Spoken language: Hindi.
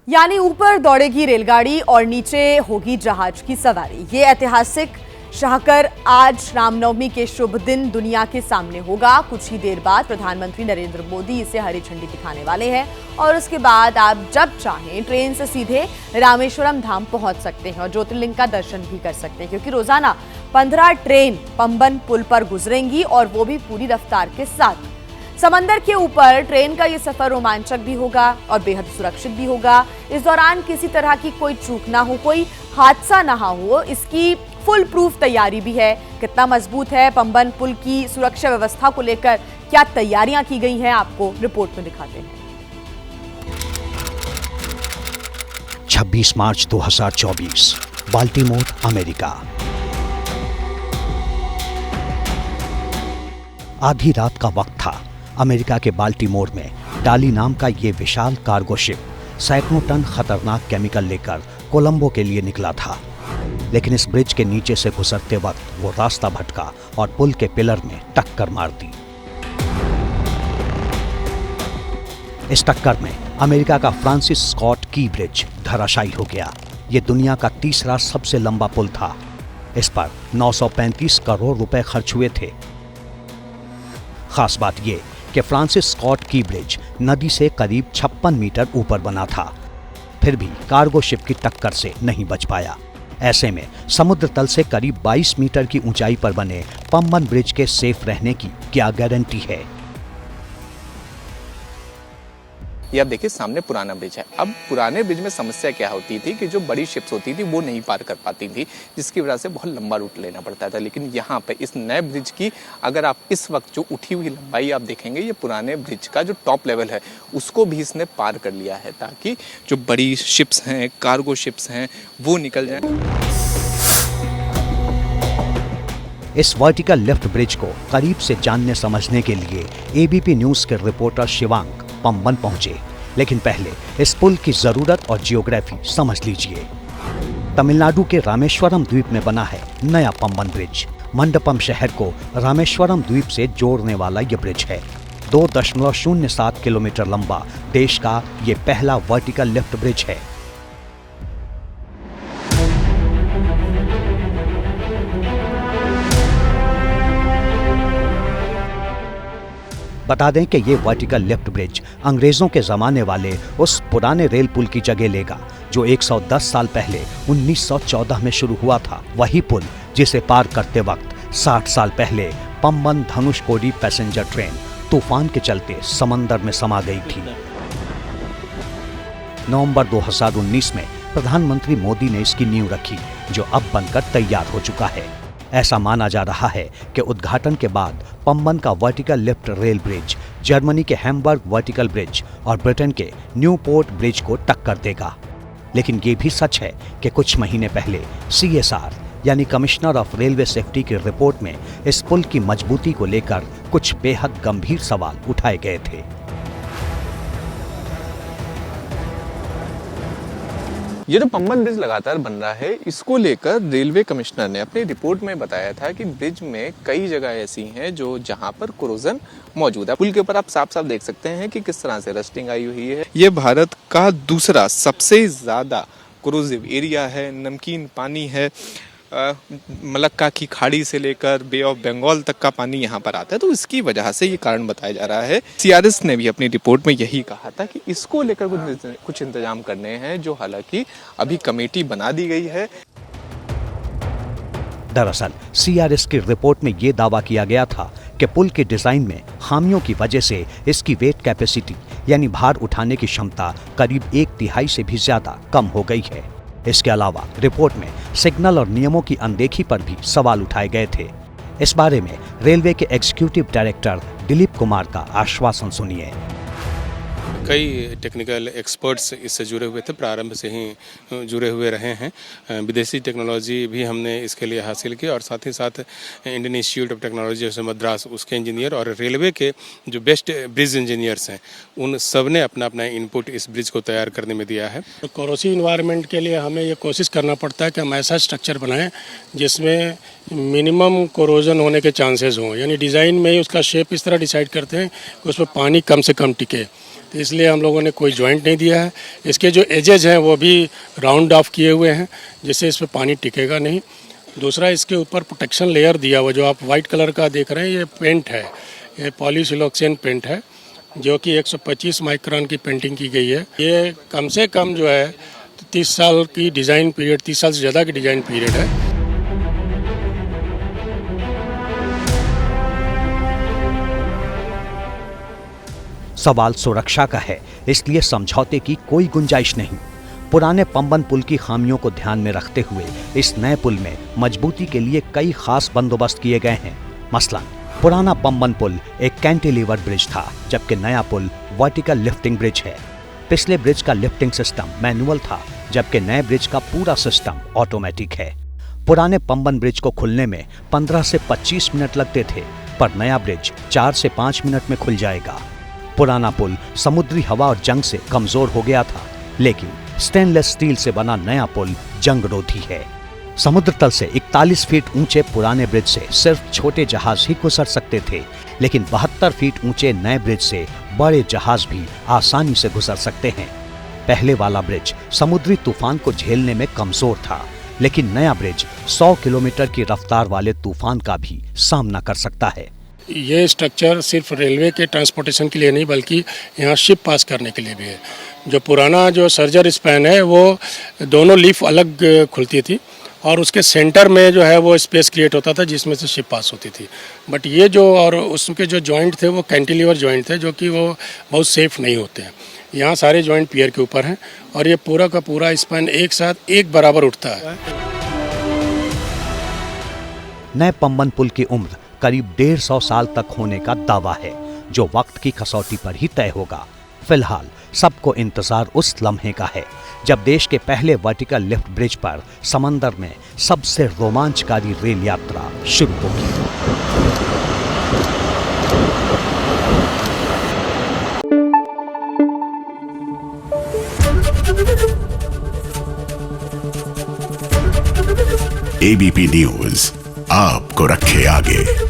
यानी ऊपर दौड़ेगी रेलगाड़ी और नीचे होगी जहाज की सवारी। ये ऐतिहासिक शाहकर आज रामनवमी के शुभ दिन दुनिया के सामने होगा। कुछ ही देर बाद प्रधानमंत्री नरेंद्र मोदी इसे हरी झंडी दिखाने वाले हैं और उसके बाद आप जब चाहें ट्रेन से सीधे रामेश्वरम धाम पहुंच सकते हैं और ज्योतिर्लिंग का दर्शन भी कर सकते हैं, क्योंकि रोजाना 15 ट्रेन पंबन पुल पर गुजरेंगी और वो भी पूरी रफ्तार के साथ। समंदर के ऊपर ट्रेन का ये सफर रोमांचक भी होगा और बेहद सुरक्षित भी होगा। इस दौरान किसी तरह की कोई चूक ना हो, कोई हादसा ना हो, इसकी फुल प्रूफ तैयारी भी है। कितना मजबूत है पंबन पुल की सुरक्षा व्यवस्था को लेकर क्या तैयारियां की गई हैं, आपको रिपोर्ट में दिखाते हैं। 26 मार्च 2024, बाल्टीमोर, अमेरिका। आधी रात का वक्त था। अमेरिका के बाल्टीमोर में डाली नाम का ये विशाल कार्गो शिप सैकड़ों टन खतरनाक केमिकल लेकर कोलंबो के लिए निकला था। लेकिन इस ब्रिज के नीचे से गुजरते वक्त वो रास्ता भटका और पुल के पिलर में टक्कर मार दी। इस टक्कर में अमेरिका का फ्रांसिस स्कॉट की ब्रिज धराशायी हो गया। ये दुनिया का तीसरा सबसे लंबा पुल था। इस पर 935 करोड़ रुपए खर्च हुए थे। खास बात यह कि फ्रांसिस स्कॉट की ब्रिज नदी से करीब 56 मीटर ऊपर बना था, फिर भी कार्गो शिप की टक्कर से नहीं बच पाया। ऐसे में समुद्र तल से करीब 22 मीटर की ऊंचाई पर बने पंबन ब्रिज के सेफ रहने की क्या गारंटी है? ये आप देखिए सामने पुराना ब्रिज है। अब पुराने ब्रिज में समस्या क्या होती थी कि जो बड़ी शिप्स होती थी वो नहीं पार कर पाती थी, जिसकी वजह से बहुत लंबा रूट लेना पड़ता था। लेकिन यहाँ पे इस नए ब्रिज की अगर आप इस वक्त जो उठी हुई लंबाई आप देखेंगे, ये पुराने ब्रिज का जो टॉप लेवल है उसको भी इसने पार कर लिया है, ताकि जो बड़ी शिप्स हैं, कार्गो शिप्स हैं, वो निकल जाएं। इस वर्टिकल लिफ्ट ब्रिज को करीब से जानने समझने के लिए एबीपी न्यूज के रिपोर्टर शिवांक पंबन पहुंचे। लेकिन पहले इस पुल की जरूरत और जियोग्राफी समझ लीजिए। तमिलनाडु के रामेश्वरम द्वीप में बना है नया पंबन ब्रिज। मंडपम शहर को रामेश्वरम द्वीप से जोड़ने वाला यह ब्रिज है। 2.07 किलोमीटर लंबा देश का ये पहला वर्टिकल लिफ्ट ब्रिज है। बता दें कि ये वर्टिकल लिफ्ट ब्रिज अंग्रेजों के जमाने वाले उस पुराने रेल पुल की जगह लेगा जो 110 साल पहले 1914 में शुरू हुआ था। वही पुल जिसे पार करते वक्त 60 साल पहले पंबन धनुषकोडी पैसेंजर ट्रेन तूफान के चलते समंदर में समा गई थी। नवंबर 2019 में प्रधानमंत्री मोदी ने इसकी नींव रखी, जो अब बनकर तैयार हो चुका है। ऐसा माना जा रहा है कि उद्घाटन के बाद पंबन का vertical lift rail bridge Germany के हैम्बर्ग वर्टिकल ब्रिज और ब्रिटेन के न्यूपोर्ट ब्रिज को टक्कर देगा। लेकिन ये भी सच है कि कुछ महीने पहले CSR यानी कमिश्नर ऑफ रेलवे सेफ्टी की रिपोर्ट में इस पुल की मजबूती को लेकर कुछ बेहद गंभीर सवाल उठाए गए थे। ये जो पंबन ब्रिज लगातार बन रहा है, इसको लेकर रेलवे कमिश्नर ने अपनी रिपोर्ट में बताया था कि ब्रिज में कई जगह ऐसी हैं जो जहां पर कोरोजन मौजूद है। पुल के ऊपर आप साफ साफ देख सकते हैं कि किस तरह से रस्टिंग आई हुई है। ये भारत का दूसरा सबसे ज्यादा कोरोजिव एरिया है। नमकीन पानी है, मलक्का की खाड़ी से लेकर बे ऑफ बंगाल तक का पानी यहाँ पर आता है, तो इसकी वजह से ये कारण बताया जा रहा है। CRS ने भी अपनी रिपोर्ट में यही कहा था कि इसको लेकर कुछ इंतजाम करने हैं, जो हालांकि अभी कमेटी बना दी गई है। दरअसल CRS की रिपोर्ट में यह दावा किया गया था कि पुल के डिजाइन में खामियों की वजह से इसकी वेट कैपेसिटी यानी भार उठाने की क्षमता करीब 1/3 से भी ज्यादा कम हो गई है। इसके अलावा रिपोर्ट में सिग्नल और नियमों की अनदेखी पर भी सवाल उठाए गए थे। इस बारे में रेलवे के एग्जीक्यूटिव डायरेक्टर दिलीप कुमार का आश्वासन सुनिए। कई टेक्निकल एक्सपर्ट्स इससे जुड़े हुए थे, प्रारंभ से ही जुड़े हुए रहे हैं। विदेशी टेक्नोलॉजी भी हमने इसके लिए हासिल की और साथ ही साथ इंडियन इंस्टीट्यूट ऑफ टेक्नोलॉजी जैसे मद्रास, उसके इंजीनियर और रेलवे के जो बेस्ट ब्रिज इंजीनियर्स हैं, उन सब ने अपना अपना इनपुट इस ब्रिज को तैयार करने में दिया है। कोरोसिव इन्वायरमेंट के लिए हमें ये कोशिश करना पड़ता है कि हम ऐसा स्ट्रक्चर बनाएं जिसमें मिनिमम कोरोजन होने के चांसेस हों, यानी डिज़ाइन में ही उसका शेप इस तरह डिसाइड करते हैं कि उसमें पानी कम से कम टिके। तो इसलिए हम लोगों ने कोई जॉइंट नहीं दिया है। इसके जो एजेज हैं वो भी राउंड ऑफ किए हुए हैं, जिससे इस पर पानी टिकेगा नहीं। दूसरा, इसके ऊपर प्रोटेक्शन लेयर दिया हुआ, जो आप वाइट कलर का देख रहे हैं, ये पेंट है, ये पॉलीसिलॉक्सेन पेंट है, जो कि 125 माइक्रोन की पेंटिंग की गई है। ये कम से कम जो है 30 साल की डिज़ाइन पीरियड, 30 साल से ज़्यादा की डिज़ाइन पीरियड है। सवाल सुरक्षा का है, इसलिए समझौते की कोई गुंजाइश नहीं। पुराने पंबन पुल की खामियों को ध्यान में रखते हुए इस नए पुल में मजबूती के लिए कई खास बंदोबस्त किए गए हैं। मसलन पुराना पंबन पुल एक कैंटिलीवर ब्रिज था, जबकि नया पुल वर्टिकल लिफ्टिंग ब्रिज है। पिछले ब्रिज का लिफ्टिंग सिस्टम मैनुअल था, जबकि नए ब्रिज का पूरा सिस्टम ऑटोमेटिक है। पुराने पंबन ब्रिज को खुलने में 15 से 25 मिनट लगते थे, पर नया ब्रिज 4 से 5 मिनट में खुल जाएगा। पुराना पुल समुद्री हवा और जंग से कमजोर हो गया था, लेकिन स्टेनलेस स्टील से बना नया पुल जंगरोधी है। समुद्र तल से 41 फीट ऊंचे पुराने ब्रिज से सिर्फ छोटे जहाज ही गुजर सकते थे, लेकिन 72 फीट ऊंचे नए ब्रिज से बड़े जहाज भी आसानी से गुजर सकते हैं। पहले वाला ब्रिज समुद्री तूफान को झेलने में कमजोर था, लेकिन नया ब्रिज 100 किलोमीटर की रफ्तार वाले तूफान का भी सामना कर सकता है। ये स्ट्रक्चर सिर्फ रेलवे के ट्रांसपोर्टेशन के लिए नहीं, बल्कि यहाँ शिप पास करने के लिए भी है। जो पुराना जो सर्जर स्पैन है, वो दोनों लीफ अलग खुलती थी और उसके सेंटर में जो है वो स्पेस क्रिएट होता था, जिसमें से शिप पास होती थी। बट ये जो और उसके जो जॉइंट थे वो कैंटिलीवर जॉइंट थे, जो कि वो बहुत सेफ नहीं होते हैं। यहाँ सारे जॉइंट पियर के ऊपर हैं और ये पूरा का पूरा स्पैन एक साथ एक बराबर उठता है। नए पंबन पुल की उम्र करीब 150 साल तक होने का दावा है, जो वक्त की कसौटी पर ही तय होगा। फिलहाल सबको इंतजार उस लम्हे का है जब देश के पहले वर्टिकल लिफ्ट ब्रिज पर समंदर में सबसे रोमांचकारी रेल यात्रा शुरू होगी। एबीपी न्यूज आपको रखे आगे।